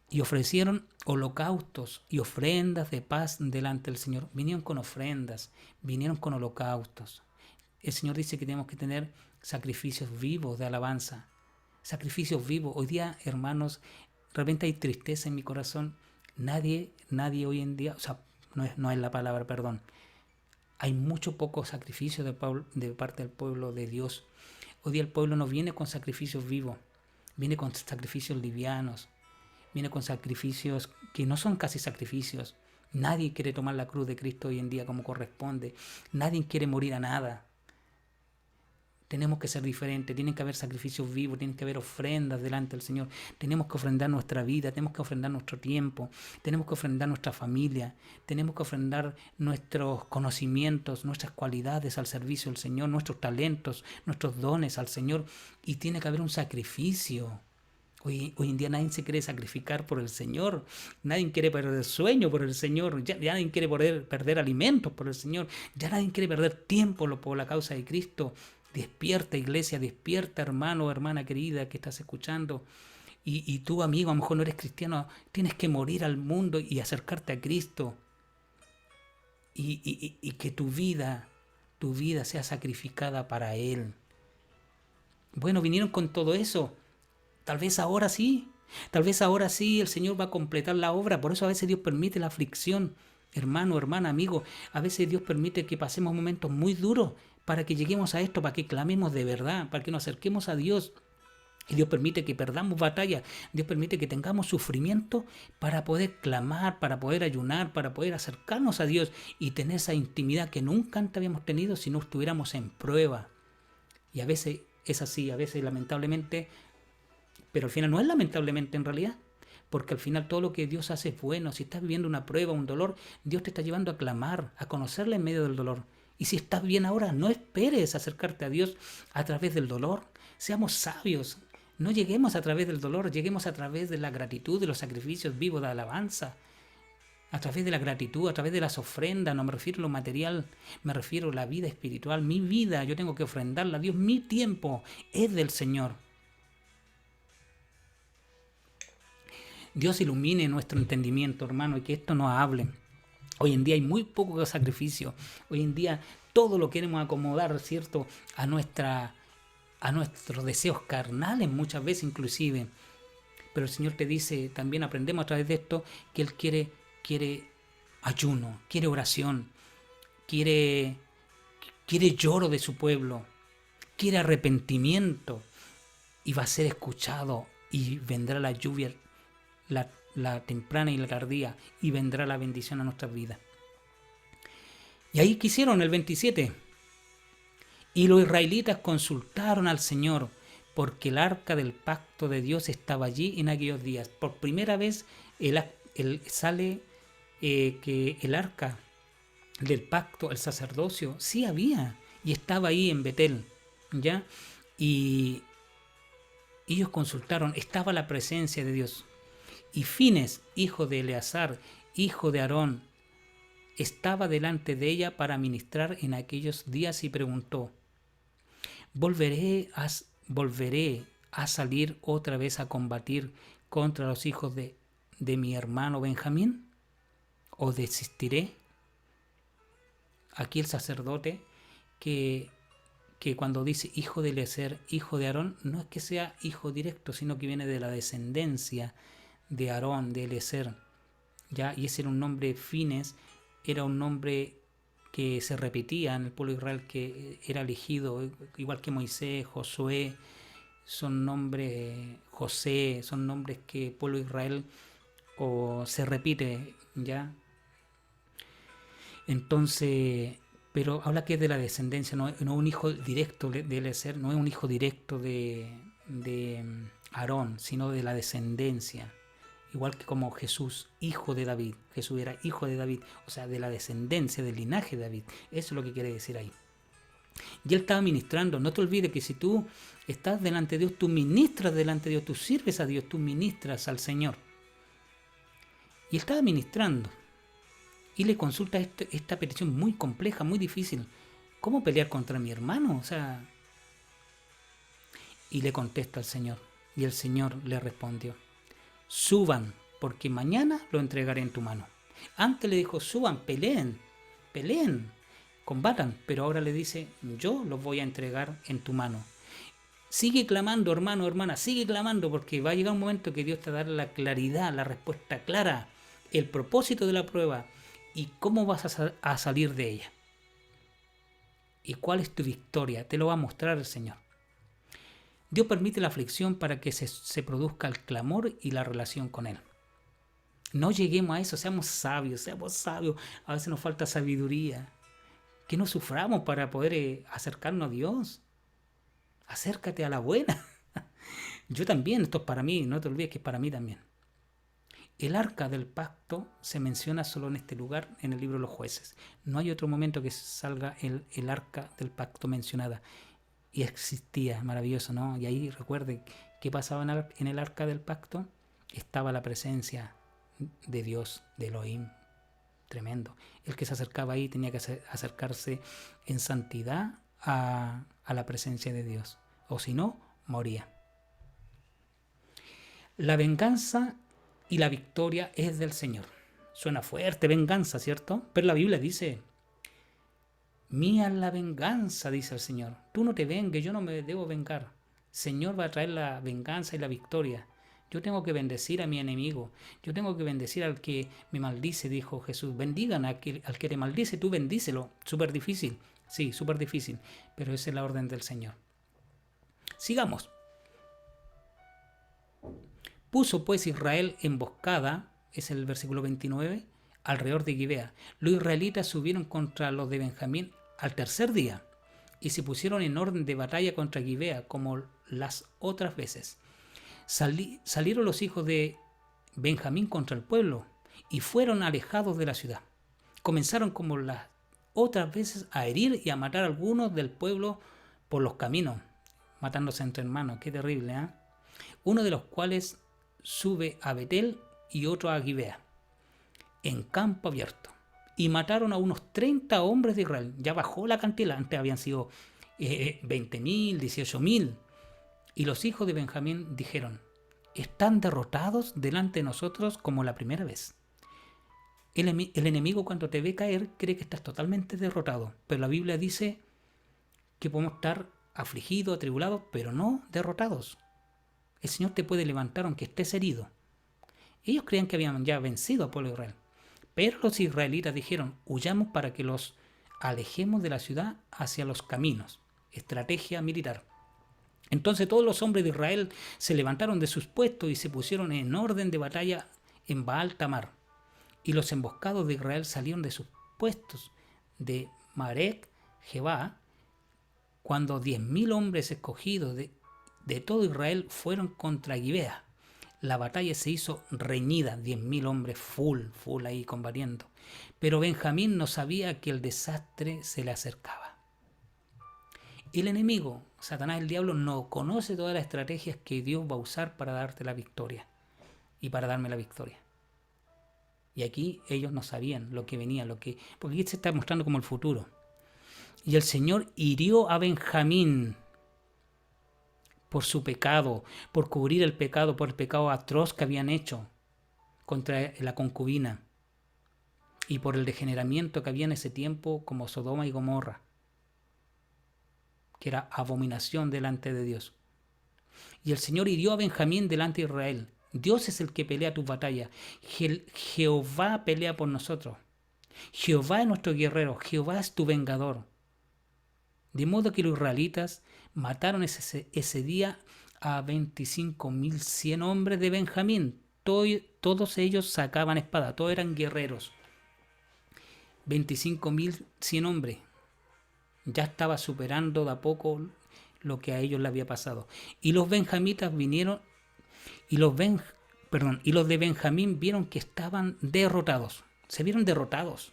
Y ofrecieron holocaustos y ofrendas de paz delante del Señor. Vinieron con ofrendas, vinieron con holocaustos. El Señor dice que tenemos que tener sacrificios vivos de alabanza. Sacrificios vivos. Hoy día, hermanos, de repente hay tristeza en mi corazón. Nadie hoy en día, o sea, no es la palabra, perdón. Hay mucho poco sacrificio de parte del pueblo de Dios. Hoy día el pueblo no viene con sacrificios vivos, viene con sacrificios livianos, viene con sacrificios que no son casi sacrificios. Nadie quiere tomar la cruz de Cristo hoy en día como corresponde. Nadie quiere morir a nada. Tenemos que ser diferentes, tienen que haber sacrificios vivos, tienen que haber ofrendas delante del Señor. Tenemos que ofrendar nuestra vida, tenemos que ofrendar nuestro tiempo, tenemos que ofrendar nuestra familia, tenemos que ofrendar nuestros conocimientos, nuestras cualidades al servicio del Señor, nuestros talentos, nuestros dones al Señor. Y tiene que haber un sacrificio. Hoy en día nadie se quiere sacrificar por el Señor, nadie quiere perder sueño por el Señor, ya nadie quiere perder alimentos por el Señor, ya nadie quiere perder tiempo por la causa de Cristo. Despierta, iglesia, despierta, hermano o hermana querida que estás escuchando. Y tú, amigo, a lo mejor no eres cristiano, tienes que morir al mundo y acercarte a Cristo. Y que tu vida sea sacrificada para Él. Bueno, vinieron con todo eso. Tal vez ahora sí. Tal vez ahora sí el Señor va a completar la obra. Por eso a veces Dios permite la aflicción. Hermano, hermana, amigo, a veces Dios permite que pasemos momentos muy duros para que lleguemos a esto, para que clamemos de verdad, para que nos acerquemos a Dios. Y Dios permite que perdamos batalla. Dios permite que tengamos sufrimiento para poder clamar, para poder ayunar, para poder acercarnos a Dios y tener esa intimidad que nunca antes habíamos tenido si no estuviéramos en prueba. Y a veces es así, a veces lamentablemente, pero al final no es lamentablemente en realidad, porque al final todo lo que Dios hace es bueno. Si estás viviendo una prueba, un dolor, Dios te está llevando a clamar, a conocerle en medio del dolor. Y si estás bien ahora, no esperes acercarte a Dios a través del dolor. Seamos sabios. No lleguemos a través del dolor, lleguemos a través de la gratitud, de los sacrificios vivos de alabanza. A través de la gratitud, a través de las ofrendas, no me refiero a lo material, me refiero a la vida espiritual. Mi vida, yo tengo que ofrendarla a Dios, mi tiempo es del Señor. Dios ilumine nuestro entendimiento, hermano, y que esto nos hable. Hoy en día hay muy poco sacrificio. Hoy en día todo lo queremos acomodar, ¿cierto? A nuestros deseos carnales, muchas veces inclusive. Pero el Señor te dice, también aprendemos a través de esto, que Él quiere ayuno, quiere oración, quiere lloro de su pueblo, quiere arrepentimiento, y va a ser escuchado, y vendrá la lluvia, la temprana y la tardía, y vendrá la bendición a nuestras vidas. Y ahí quisieron el 27. Y los israelitas consultaron al Señor, porque el arca del pacto de Dios estaba allí en aquellos días. Por primera vez sale que el arca del pacto, el sacerdocio, sí había, y estaba ahí en Betel, ¿ya? Y ellos consultaron, estaba la presencia de Dios. Y Fines, hijo de Eleazar, hijo de Aarón, estaba delante de ella para ministrar en aquellos días y preguntó, ¿volveré a salir otra vez a combatir contra los hijos de mi hermano Benjamín? ¿O desistiré? Aquí el sacerdote que cuando dice hijo de Eleazar, hijo de Aarón, no es que sea hijo directo, sino que viene de la descendencia de Aarón, de Eleazar, ¿ya? Y ese era un nombre, Fines, era un nombre que se repetía en el pueblo de Israel, que era elegido, igual que Moisés, Josué, son nombres, José, son nombres que el pueblo de Israel o se repite, ¿ya? Entonces, pero habla que es de la descendencia, no un hijo directo de Eleazar, no es un hijo directo de Aarón, sino de la descendencia. Igual que como Jesús, hijo de David. Jesús era hijo de David, o sea, de la descendencia, del linaje de David. Eso es lo que quiere decir ahí. Y él estaba ministrando. No te olvides que si tú estás delante de Dios, tú ministras delante de Dios, tú sirves a Dios, tú ministras al Señor. Y él estaba ministrando. Y le consulta esta petición muy compleja, muy difícil. ¿Cómo pelear contra mi hermano? O sea, y le contesta al Señor. Y el Señor le respondió, suban, porque mañana lo entregaré en tu mano. Antes le dijo, suban, peleen, combatan, pero ahora le dice, yo los voy a entregar en tu mano. Sigue clamando, hermano, hermana, sigue clamando, porque va a llegar un momento que Dios te va a dar la claridad, la respuesta clara, el propósito de la prueba y cómo vas a salir de ella. Y cuál es tu victoria, te lo va a mostrar el Señor. Dios permite la aflicción para que se produzca el clamor y la relación con Él. No lleguemos a eso, seamos sabios. A veces nos falta sabiduría. Que no suframos para poder acercarnos a Dios. Acércate a la buena. Yo también, esto es para mí, no te olvides que es para mí también. El arca del pacto se menciona solo en este lugar, en el libro de los jueces. No hay otro momento que salga el arca del pacto mencionada. Y existía, maravilloso, ¿no? Y ahí recuerde qué pasaba en el arca del pacto. Estaba la presencia de Dios, de Elohim, tremendo. El que se acercaba ahí tenía que acercarse en santidad a la presencia de Dios, o si no, moría. La venganza y la victoria es del Señor. Suena fuerte, venganza, ¿cierto? Pero la Biblia dice, mía es la venganza, dice el Señor. Tú no te vengues, yo no me debo vengar. El Señor va a traer la venganza y la victoria. Yo tengo que bendecir a mi enemigo. Yo tengo que bendecir al que me maldice, dijo Jesús. Bendigan al que te maldice, tú bendícelo. Súper difícil. Sí, súper difícil. Pero esa es la orden del Señor. Sigamos. Puso pues Israel emboscada, es el versículo 29, alrededor de Gibea. Los israelitas subieron contra los de Benjamín al tercer día y se pusieron en orden de batalla contra Gibea como las otras veces. Salieron los hijos de Benjamín contra el pueblo y fueron alejados de la ciudad. Comenzaron como las otras veces a herir y a matar a algunos del pueblo por los caminos, matándose entre hermanos. Qué terrible, ¿eh? Uno de los cuales sube a Betel y otro a Gibea, en campo abierto. Y mataron a unos 30 hombres de Israel. Ya bajó la cantidad, antes habían sido 20.000, 18.000. Y los hijos de Benjamín dijeron, están derrotados delante de nosotros como la primera vez. El enemigo cuando te ve caer cree que estás totalmente derrotado, pero la Biblia dice que podemos estar afligidos, atribulados, pero no derrotados. El Señor te puede levantar aunque estés herido. Ellos creían que habían ya vencido al pueblo de Israel. Pero los israelitas dijeron, huyamos para que los alejemos de la ciudad hacia los caminos. Estrategia militar. Entonces todos los hombres de Israel se levantaron de sus puestos y se pusieron en orden de batalla en Baal Tamar. Y los emboscados de Israel salieron de sus puestos de Marek, Jebá, cuando 10.000 hombres escogidos de todo Israel fueron contra Gibea. La batalla se hizo reñida, 10.000 hombres full ahí combatiendo. Pero Benjamín no sabía que el desastre se le acercaba. El enemigo, Satanás, el diablo, no conoce todas las estrategias que Dios va a usar para darte la victoria y para darme la victoria. Y aquí ellos no sabían lo que venía, porque aquí se está mostrando como el futuro. Y el Señor hirió a Benjamín por su pecado, por cubrir el pecado, por el pecado atroz que habían hecho contra la concubina y por el degeneramiento que había en ese tiempo como Sodoma y Gomorra, que era abominación delante de Dios. Y el Señor hirió a Benjamín delante de Israel. Dios es el que pelea tus batallas. Jehová pelea por nosotros. Jehová es nuestro guerrero. Jehová es tu vengador. De modo que los israelitas mataron ese día a 25.100 hombres de Benjamín. Todos ellos sacaban espada, todos eran guerreros. 25.100 hombres. Ya estaba superando de a poco lo que a ellos le había pasado. Y los benjamitas vinieron, y los de Benjamín vieron que estaban derrotados. Se vieron derrotados.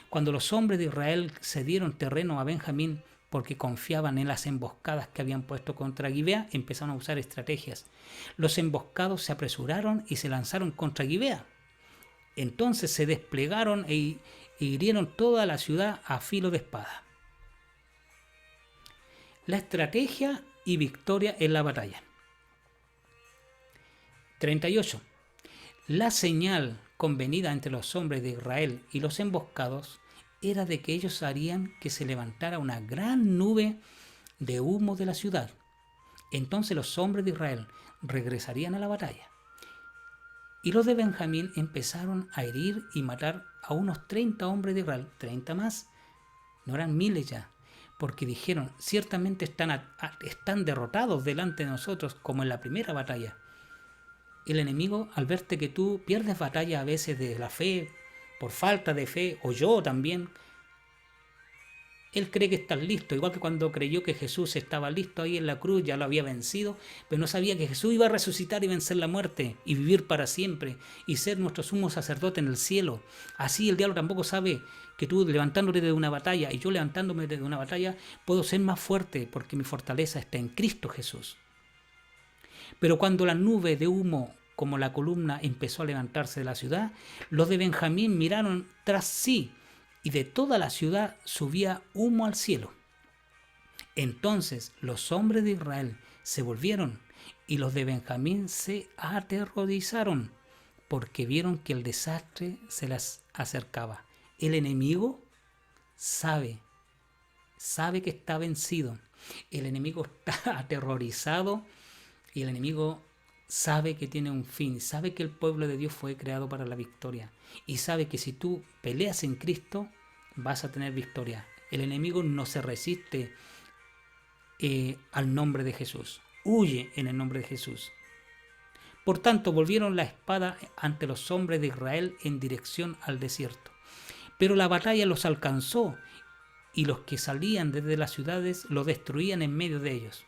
Cuando los hombres de Israel cedieron terreno a Benjamín porque confiaban en las emboscadas que habían puesto contra Gibea, empezaron a usar estrategias. Los emboscados se apresuraron y se lanzaron contra Gibea. Entonces se desplegaron e hirieron toda la ciudad a filo de espada. La estrategia y victoria en la batalla. 38. La señal convenida entre los hombres de Israel y los emboscados era de que ellos harían que se levantara una gran nube de humo de la ciudad. Entonces los hombres de Israel regresarían a la batalla. Y los de Benjamín empezaron a herir y matar a unos 30 hombres de Israel, 30 más, no eran miles ya, porque dijeron, ciertamente están derrotados delante de nosotros como en la primera batalla. El enemigo, al verte que tú pierdes batalla a veces de la fe, por falta de fe, o yo también, él cree que estás listo, igual que cuando creyó que Jesús estaba listo ahí en la cruz, ya lo había vencido, pero no sabía que Jesús iba a resucitar y vencer la muerte, y vivir para siempre, y ser nuestro sumo sacerdote en el cielo. Así el diablo tampoco sabe que tú levantándote de una batalla, y yo levantándome de una batalla, puedo ser más fuerte, porque mi fortaleza está en Cristo Jesús. Pero cuando la nube de humo, como la columna, empezó a levantarse de la ciudad, los de Benjamín miraron tras sí, y de toda la ciudad subía humo al cielo. Entonces los hombres de Israel se volvieron y los de Benjamín se aterrorizaron porque vieron que el desastre se les acercaba. El enemigo sabe que está vencido. El enemigo está aterrorizado y el enemigo sabe que tiene un fin, sabe que el pueblo de Dios fue creado para la victoria y sabe que si tú peleas en Cristo vas a tener victoria. El enemigo no se resiste al nombre de Jesús, huye en el nombre de Jesús. Por tanto, volvieron la espada ante los hombres de Israel en dirección al desierto. Pero la batalla los alcanzó y los que salían desde las ciudades lo destruían en medio de ellos.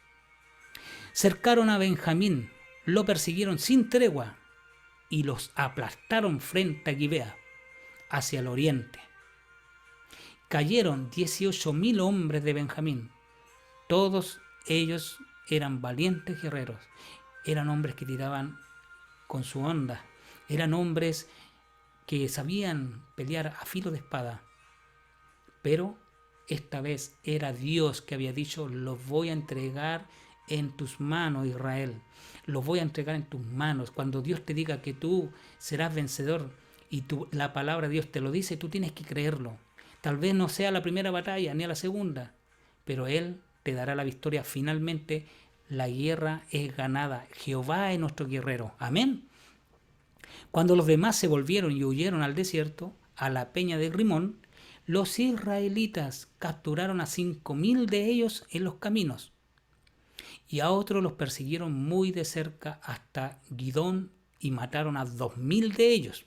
Cercaron a Benjamín, lo persiguieron sin tregua y los aplastaron frente a Gibea, hacia el oriente. Cayeron 18.000 hombres de Benjamín. Todos ellos eran valientes guerreros. Eran hombres que tiraban con su honda. Eran hombres que sabían pelear a filo de espada. Pero esta vez era Dios que había dicho: los voy a entregar en tus manos, Israel. Los voy a entregar en tus manos. Cuando Dios te diga que tú serás vencedor y la palabra de Dios te lo dice, tú tienes que creerlo. Tal vez no sea la primera batalla ni a la segunda, pero Él te dará la victoria. Finalmente la guerra es ganada. Jehová es nuestro guerrero. Amén. Cuando los demás se volvieron y huyeron al desierto, a la peña de Rimón, los israelitas capturaron a 5.000 de ellos en los caminos, y a otros los persiguieron muy de cerca hasta Gidón y mataron a 2.000 de ellos.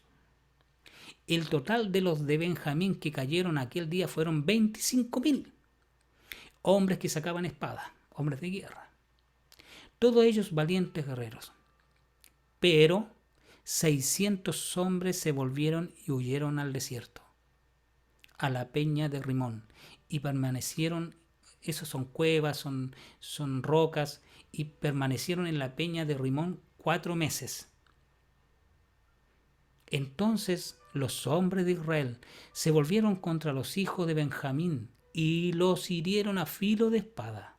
El total de los de Benjamín que cayeron aquel día fueron 25.000, hombres que sacaban espada, hombres de guerra, todos ellos valientes guerreros. Pero 600 hombres se volvieron y huyeron al desierto, a la peña de Rimón, y permanecieron, esos son cuevas, son rocas, y permanecieron en la peña de Rimón 4 meses. Entonces los hombres de Israel se volvieron contra los hijos de Benjamín y los hirieron a filo de espada,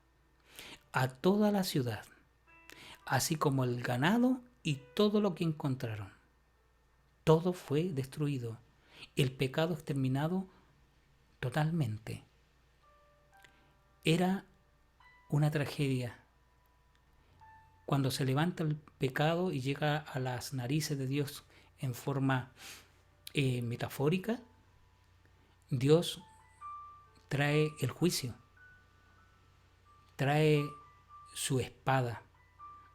a toda la ciudad, así como el ganado y todo lo que encontraron. Todo fue destruido, el pecado exterminado totalmente. Era una tragedia. Cuando se levanta el pecado y llega a las narices de Dios en forma metafórica, Dios trae el juicio, trae su espada.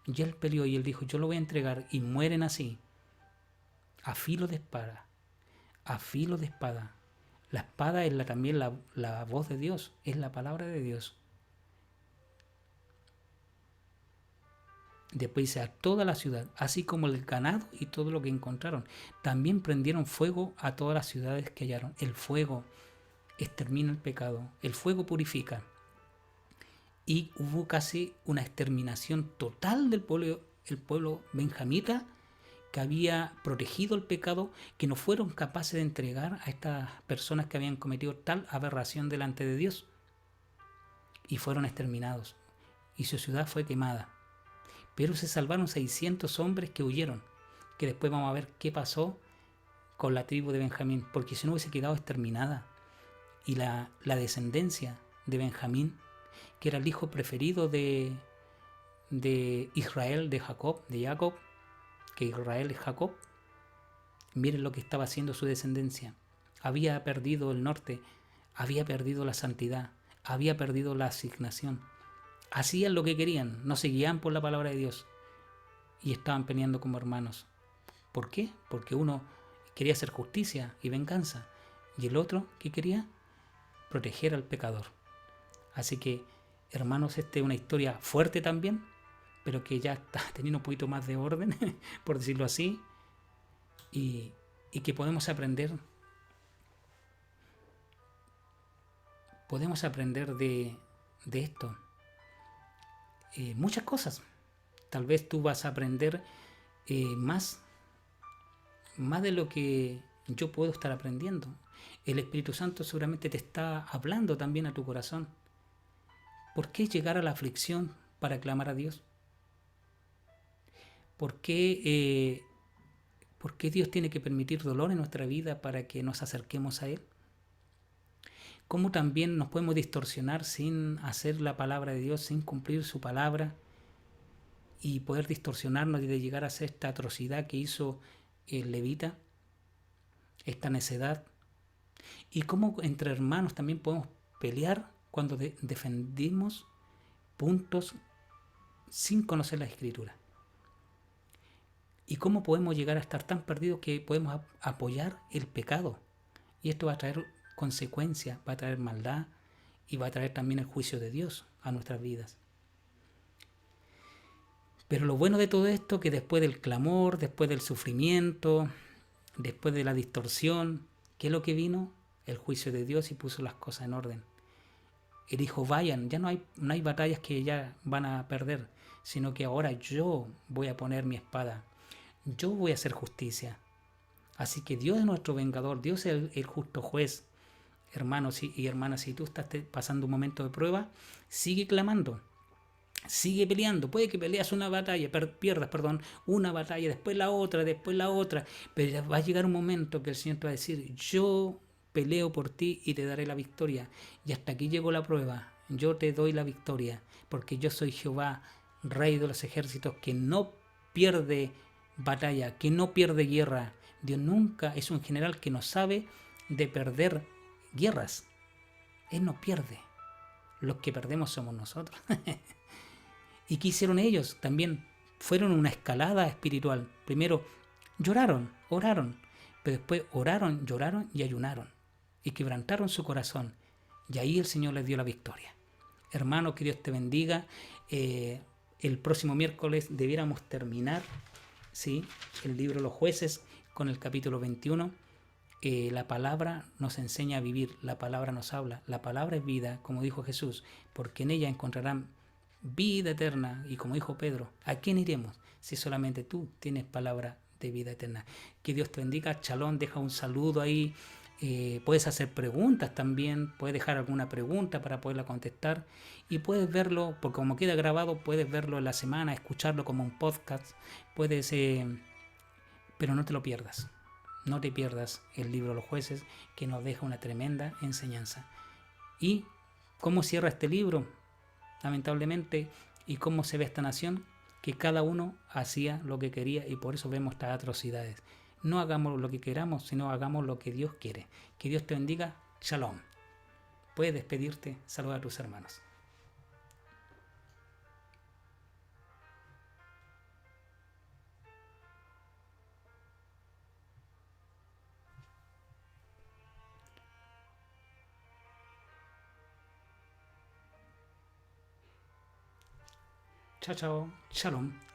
Y Él peleó y Él dijo: yo lo voy a entregar, y mueren así, a filo de espada, a filo de espada. La espada es también la voz de Dios, es la palabra de Dios. Después dice: a toda la ciudad, así como el ganado y todo lo que encontraron. También prendieron fuego a todas las ciudades que hallaron. El fuego extermina el pecado, el fuego purifica. Y hubo casi una exterminación total del pueblo, el pueblo benjamita, que había protegido el pecado, que no fueron capaces de entregar a estas personas que habían cometido tal aberración delante de Dios, y fueron exterminados, y su ciudad fue quemada. Pero se salvaron 600 hombres que huyeron, que después vamos a ver qué pasó con la tribu de Benjamín, porque si no hubiese quedado exterminada. Y la descendencia de Benjamín, que era el hijo preferido de Israel, de Jacob, que Israel es Jacob, miren lo que estaba haciendo su descendencia. Había perdido el norte, había perdido la santidad, había perdido la asignación. Hacían lo que querían, no se guiaban por la palabra de Dios y estaban peleando como hermanos. ¿Por qué? Porque uno quería hacer justicia y venganza, y el otro, ¿qué quería? Proteger al pecador. Así que, hermanos, esta es una historia fuerte también, pero que ya está teniendo un poquito más de orden, por decirlo así, y que podemos aprender de esto. Muchas cosas. Tal vez tú vas a aprender más de lo que yo puedo estar aprendiendo. El Espíritu Santo seguramente te está hablando también a tu corazón. ¿Por qué llegar a la aflicción para clamar a Dios? ¿Por qué, por qué Dios tiene que permitir dolor en nuestra vida para que nos acerquemos a Él? ¿Cómo también nos podemos distorsionar sin hacer la palabra de Dios, sin cumplir su palabra y poder distorsionarnos y de llegar a hacer esta atrocidad que hizo el levita, esta necedad? Y cómo entre hermanos también podemos pelear cuando defendimos puntos sin conocer la escritura. Y cómo podemos llegar a estar tan perdidos que podemos apoyar el pecado. Y esto va a traer consecuencias, va a traer maldad y va a traer también el juicio de Dios a nuestras vidas. Pero lo bueno de todo esto, que después del clamor, después del sufrimiento, después de la distorsión, ¿qué es lo que vino? El juicio de Dios y puso las cosas en orden. Él dijo, vayan, ya no hay batallas que ya van a perder, sino que ahora yo voy a poner mi espada, yo voy a hacer justicia. Así que Dios es nuestro vengador, Dios es el justo juez. Hermanos y hermanas, si tú estás pasando un momento de prueba, sigue clamando, sigue peleando. Puede que peleas una batalla, pierdas, una batalla, después la otra, pero va a llegar un momento que el Señor te va a decir, yo peleo por ti y te daré la victoria. Y hasta aquí llegó la prueba, yo te doy la victoria, porque yo soy Jehová, Rey de los ejércitos, que no pierde batalla, que no pierde guerra. Dios nunca es un general que no sabe de perder guerras. Él no pierde. Los que perdemos somos nosotros. ¿Y qué hicieron ellos? También fueron una escalada espiritual. Primero lloraron, oraron, pero después oraron, lloraron y ayunaron. Y quebrantaron su corazón. Y ahí el Señor les dio la victoria. Hermano, que Dios te bendiga. El próximo miércoles debiéramos terminar, ¿sí?, el libro de los jueces con el capítulo 21. La palabra nos enseña a vivir, la palabra nos habla, la palabra es vida, como dijo Jesús, porque en ella encontrarán vida eterna. Y como dijo Pedro, ¿a quién iremos si solamente tú tienes palabra de vida eterna? Que Dios te bendiga. Chalón, deja un saludo ahí. Puedes hacer preguntas también, puedes dejar alguna pregunta para poderla contestar y puedes verlo, porque como queda grabado, puedes verlo en la semana, escucharlo como un podcast, puedes, pero no te lo pierdas. No te pierdas el libro de los jueces, que nos deja una tremenda enseñanza. ¿Y cómo cierra este libro? Lamentablemente, ¿y cómo se ve esta nación? Que cada uno hacía lo que quería y por eso vemos estas atrocidades. No hagamos lo que queramos, sino hagamos lo que Dios quiere. Que Dios te bendiga. Shalom. Puedes despedirte, saludar a tus hermanos. Chao, chao. Shalom.